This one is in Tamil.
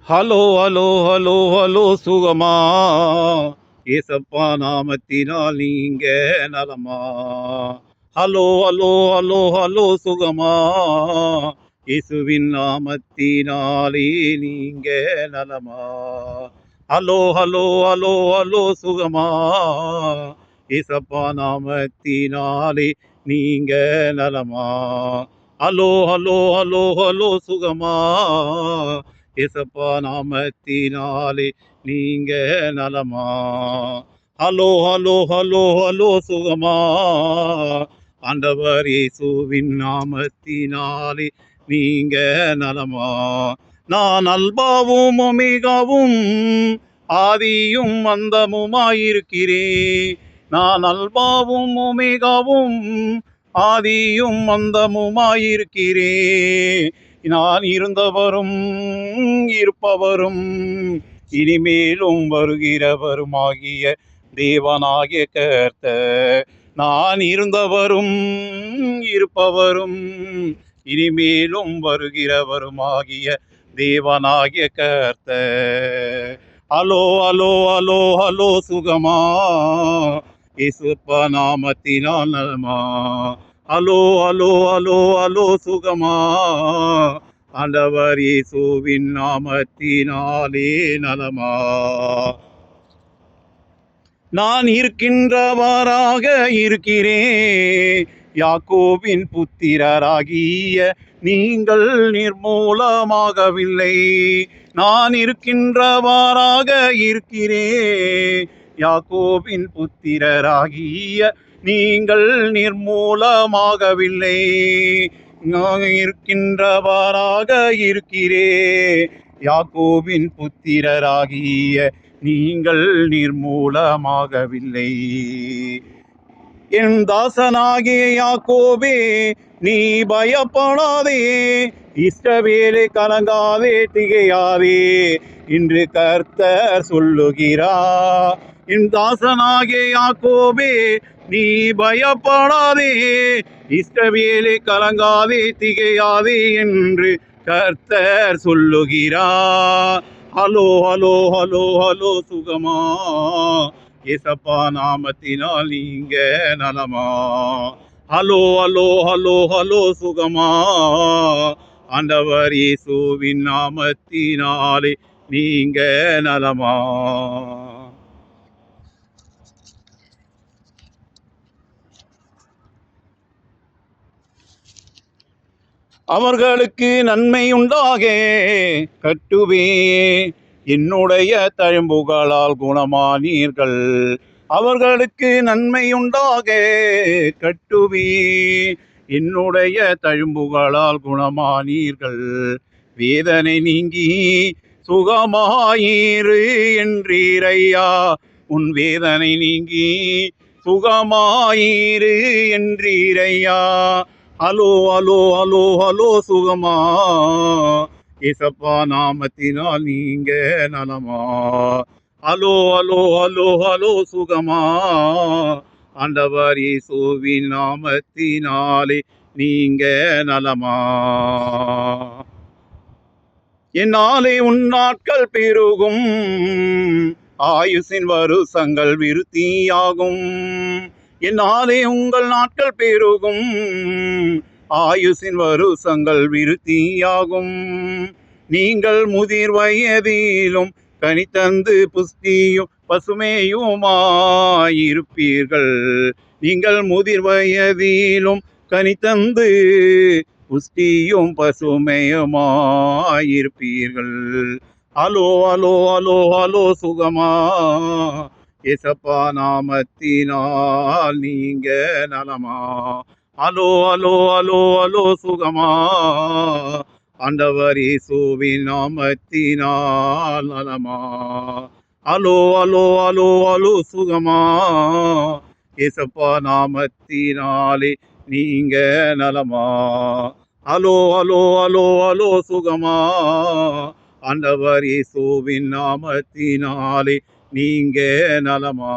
ஹலோ ஹலோ ஹலோ ஹலோ சுகமா ஏசப்பா நாமத்தினால் நீங்க நலமா. ஹலோ ஹலோ ஹலோ ஹலோ சுகமா இயேசுவின் நாமத்தினாலே நீங்க நலமா. ஹலோ ஹலோ ஹலோ ஹலோ சுகமா ஏசப்பா நாமத்தினாலே நீங்க நலமா. ஹலோ ஹலோ ஹலோ ஹலோ சுகமா ஏசப்பா நாமத்தினாலே நீங்க நலமா. ஹலோ ஹலோ ஹலோ ஹலோ சுகமா ஆண்டவர் இயேசுவின் நாமத்தினாலே நீங்க நலமா. நான் அல்பாவும் ஒமேகாவும் ஆதியும் அந்தமுமாயிருக்கிறேன். நான் அல்பாவும் ஒமேகாவும் ஆதியும் அந்தமுமாயிருக்கிறேன். நான் இருந்தவரும் இருப்பவரும் இனிமேலும் வருகிறவருமாகிய தேவனாகிய கர்த்தர். நான் இருந்தவரும் இருப்பவரும் இனிமேலும் வருகிறவருமாகிய தேவனாகிய கர்த்தர். அலோ அலோ அலோ அலோ சுகமா இயேசுப்பா நாமத்தினால் நலமா. அலோ அலோ அலோ அலோ சுகமா ஆண்டவர் இயேசுவின் நாமத்தினாலே நலமா. நான் இருக்கின்றவராக இருக்கிறேன். யாக்கோபின் புத்திரராகிய நீங்கள் நிர்மூலமாகவில்லை. நான் இருக்கின்றவராக இருக்கிறேன். யாக்கோபின் புத்திரராகிய நீங்கள் நிர்மூலமாகவில்லை. நான் இருக்கின்றவராக இருக்கிறேன். யாக்கோபின் புத்திரராகிய நீங்கள் நிர்மூலமாகவில்லை. என் தாசனாகிய யாக்கோபே நீ பயப்படாதே, இஸ்ரவேலே கலங்காதே திகையாதே இன்று கர்த்தர் சொல்லுகிறார். என் தாசனாகிய யாக்கோபே நீ பயப்படாதே, இஸ்ரவேலே கலங்காதே திகையாதே என்று கர்த்தர் சொல்லுகிறார். ஹலோ ஹலோ ஹலோ ஹலோ சுகமா ஏசப்பா நாமத்தினால் நீங்க நலமா. ஹலோ ஹலோ ஹலோ ஹலோ சுகமா ஆண்டவர் இயேசுவின் நாமத்தினாலே நீங்க நலமா. அவர்களுக்கு நன்மை உண்டாக கட்டுவே, என்னுடைய தழும்புகளால் குணமானீர்கள். அவர்களுக்கு நன்மை உண்டாக கட்டுவே, என்னுடைய தழும்புகளால் குணமானீர்கள். வேதனை நீங்கி சுகமாயிரு என்றீரையா, உன் வேதனை நீங்கி சுகமாயிரு என்றீரையா. ஹலோ ஹலோ ஹலோ ஹலோ சுகமா ஏசப்பா நாமத்தினால் நீங்க நலமா. ஹலோ ஹலோ ஹலோ ஹலோ சுகமா ஆண்டவர் இயேசுவின் நாமத்தினாலே நீங்க நலமா. என்னாலே உன் நாட்கள் பெருகும், ஆயுசின் வருஷங்கள் விருத்தியாகும். என்னாலே உங்கள் நாட்கள் பெருகும், ஆயுசின் வருஷங்கள் விருத்தியாகும். நீங்கள் முதிர் வயதிலும் கனித்தந்து புஷ்டியும் பசுமையுமாயிருப்பீர்கள். நீங்கள் முதிர் வயதிலும் கனித்தந்து புஷ்டியும் பசுமையுமாயிருப்பீர்கள். அலோ அலோ அலோ அலோ சுகமா ஏசப்பா நாமத்தினால் நீங்க நலமா. அலோ அலோ அலோ அலோ சுகமா ஆண்டவர் இயேசுவின் நாமத்தினால் நலமா. அலோ அலோ அலோ அலோ சுகமா ஏசப்பா நாமத்தினாலே நீங்க நலமா. அலோ அலோ அலோ அலோ சுகமா ஆண்டவர் இயேசுவின் நாமத்தினாலே நீங்க நலமா.